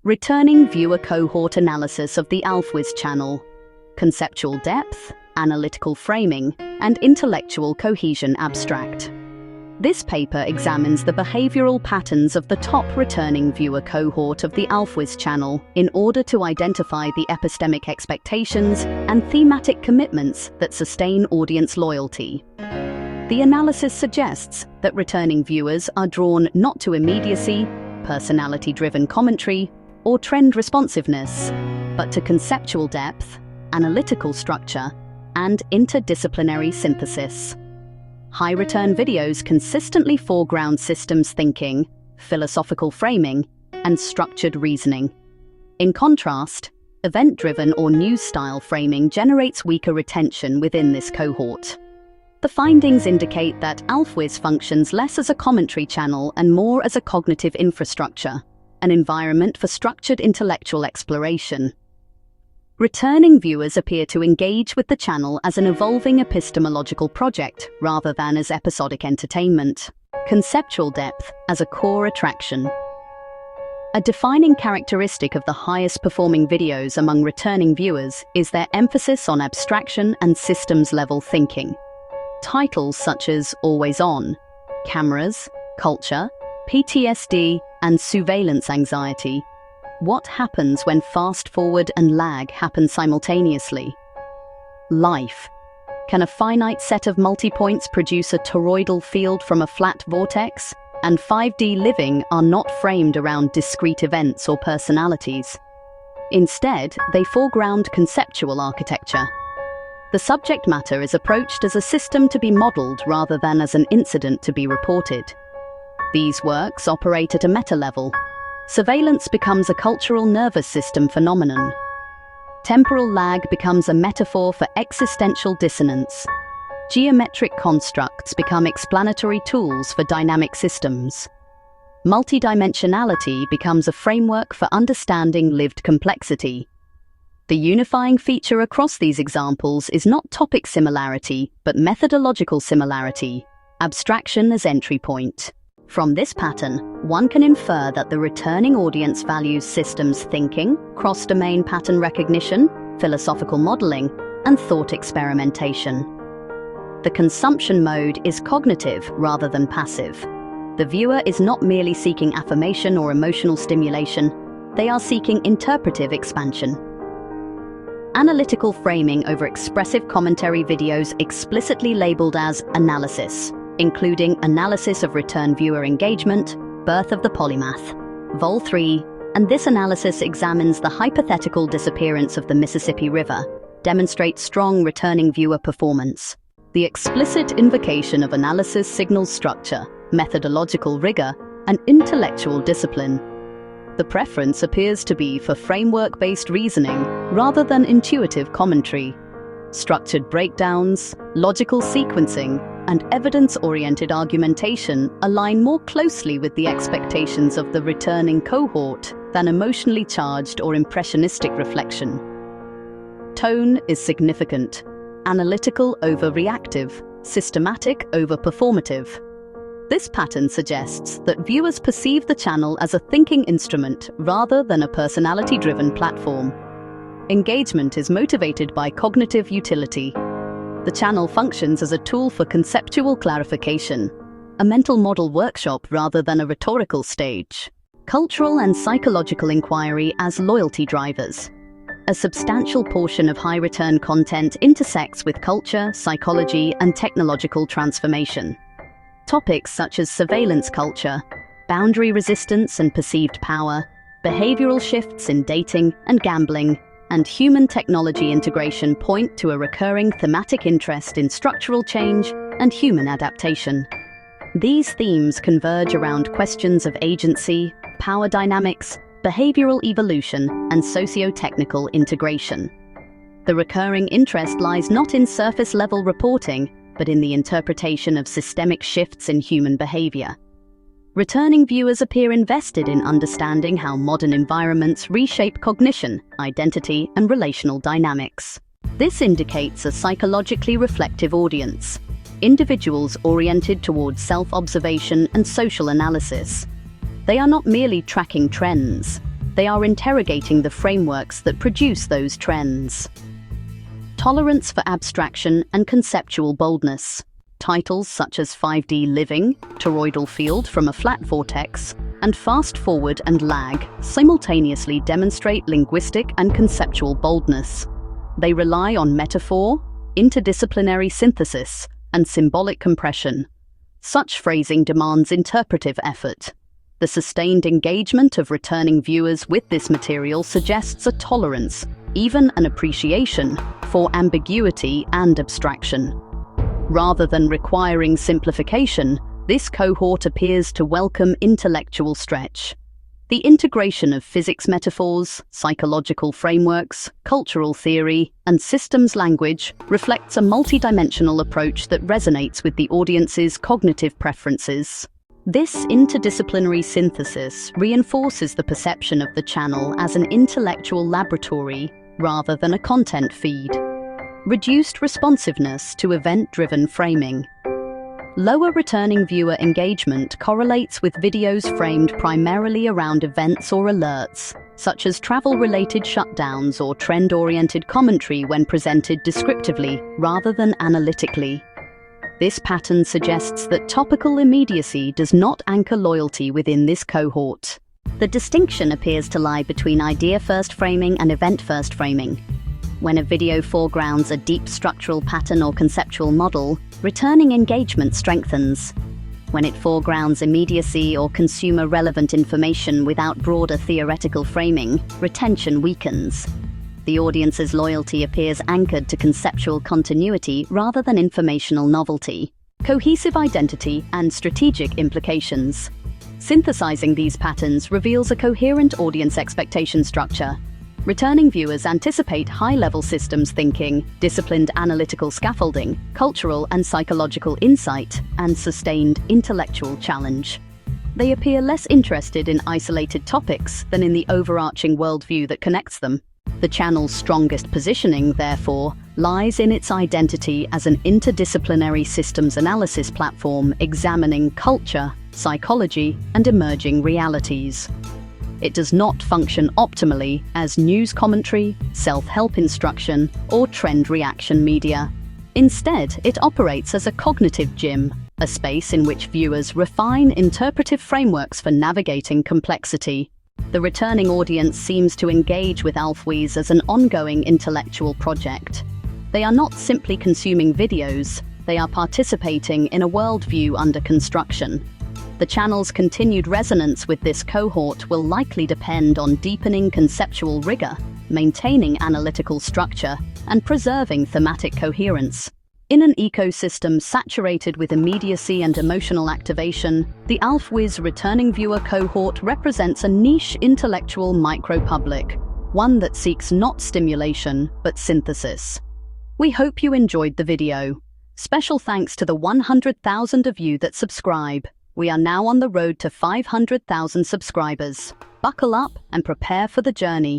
Returning viewer cohort analysis of the Alfwiz channel. Conceptual depth, analytical framing, and intellectual cohesion abstract. This paper examines the behavioral patterns of the top returning viewer cohort of the Alfwiz channel in order to identify the epistemic expectations and thematic commitments that sustain audience loyalty. The analysis suggests that returning viewers are drawn not to immediacy, personality-driven commentary, or trend responsiveness, but to conceptual depth, analytical structure, and interdisciplinary synthesis. High-return videos consistently foreground systems thinking, philosophical framing, and structured reasoning. In contrast, event-driven or news-style framing generates weaker retention within this cohort. The findings indicate that Alfwiz functions less as a commentary channel and more as a cognitive infrastructure, an environment for structured intellectual exploration. Returning viewers appear to engage with the channel as an evolving epistemological project rather than as episodic entertainment. Conceptual depth as a core attraction. A defining characteristic of the highest performing videos among returning viewers is their emphasis on abstraction and systems-level thinking. Titles such as Always On, Cameras, Culture, PTSD, and Surveillance Anxiety. What happens when fast forward and lag happen simultaneously? Life. Can a finite set of multipoints produce a toroidal field from a flat vortex? And 5D living are not framed around discrete events or personalities. Instead, they foreground conceptual architecture. The subject matter is approached as a system to be modeled rather than as an incident to be reported. These works operate at a meta-level. Surveillance becomes a cultural nervous system phenomenon. Temporal lag becomes a metaphor for existential dissonance. Geometric constructs become explanatory tools for dynamic systems. Multidimensionality becomes a framework for understanding lived complexity. The unifying feature across these examples is not topic similarity, but methodological similarity, abstraction as entry point. From this pattern, one can infer that the returning audience values systems thinking, cross-domain pattern recognition, philosophical modeling, and thought experimentation. The consumption mode is cognitive rather than passive. The viewer is not merely seeking affirmation or emotional stimulation, they are seeking interpretive expansion. Analytical framing over expressive commentary videos explicitly labeled as analysis, including analysis of return viewer engagement, birth of the polymath, Vol 3, and this analysis examines the hypothetical disappearance of the Mississippi River, demonstrates strong returning viewer performance. The explicit invocation of analysis signals structure, methodological rigor, and intellectual discipline. The preference appears to be for framework-based reasoning rather than intuitive commentary. Structured breakdowns, logical sequencing, and evidence-oriented argumentation align more closely with the expectations of the returning cohort than emotionally charged or impressionistic reflection. Tone is significant. Analytical over reactive, systematic over performative. This pattern suggests that viewers perceive the channel as a thinking instrument rather than a personality-driven platform. Engagement is motivated by cognitive utility. The channel functions as a tool for conceptual clarification, a mental model workshop rather than a rhetorical stage. Cultural and psychological inquiry as loyalty drivers. A substantial portion of high-return content intersects with culture, psychology, and technological transformation. Topics such as surveillance culture, boundary resistance and perceived power, behavioral shifts in dating and gambling, and human-technology integration point to a recurring thematic interest in structural change and human adaptation. These themes converge around questions of agency, power dynamics, behavioral evolution, and socio-technical integration. The recurring interest lies not in surface-level reporting, but in the interpretation of systemic shifts in human behavior. Returning viewers appear invested in understanding how modern environments reshape cognition, identity, and relational dynamics. This indicates a psychologically reflective audience, individuals oriented towards self-observation and social analysis. They are not merely tracking trends. They are interrogating the frameworks that produce those trends. Tolerance for abstraction and conceptual boldness. Titles such as 5D Living, Toroidal Field from a Flat Vortex, and Fast Forward and Lag simultaneously demonstrate linguistic and conceptual boldness. They rely on metaphor, interdisciplinary synthesis, and symbolic compression. Such phrasing demands interpretive effort. The sustained engagement of returning viewers with this material suggests a tolerance, even an appreciation, for ambiguity and abstraction. Rather than requiring simplification, this cohort appears to welcome intellectual stretch. The integration of physics metaphors, psychological frameworks, cultural theory, and systems language reflects a multidimensional approach that resonates with the audience's cognitive preferences. This interdisciplinary synthesis reinforces the perception of the channel as an intellectual laboratory rather than a content feed. Reduced responsiveness to event-driven framing. Lower returning viewer engagement correlates with videos framed primarily around events or alerts, such as travel-related shutdowns or trend-oriented commentary when presented descriptively rather than analytically. This pattern suggests that topical immediacy does not anchor loyalty within this cohort. The distinction appears to lie between idea-first framing and event-first framing. When a video foregrounds a deep structural pattern or conceptual model, returning engagement strengthens. When it foregrounds immediacy or consumer-relevant information without broader theoretical framing, retention weakens. The audience's loyalty appears anchored to conceptual continuity rather than informational novelty. Cohesive identity and strategic implications. Synthesizing these patterns reveals a coherent audience expectation structure. Returning viewers anticipate high-level systems thinking, disciplined analytical scaffolding, cultural and psychological insight, and sustained intellectual challenge. They appear less interested in isolated topics than in the overarching worldview that connects them. The channel's strongest positioning, therefore, lies in its identity as an interdisciplinary systems analysis platform examining culture, psychology, and emerging realities. It does not function optimally as news commentary, self-help instruction, or trend reaction media. Instead, it operates as a cognitive gym, a space in which viewers refine interpretive frameworks for navigating complexity. The returning audience seems to engage with Alfwiz as an ongoing intellectual project. They are not simply consuming videos, they are participating in a worldview under construction. The channel's continued resonance with this cohort will likely depend on deepening conceptual rigor, maintaining analytical structure, and preserving thematic coherence. In an ecosystem saturated with immediacy and emotional activation, the Alfwiz returning viewer cohort represents a niche intellectual micropublic, one that seeks not stimulation, but synthesis. We hope you enjoyed the video. Special thanks to the 100,000 of you that subscribe. We are now on the road to 500,000 subscribers. Buckle up and prepare for the journey.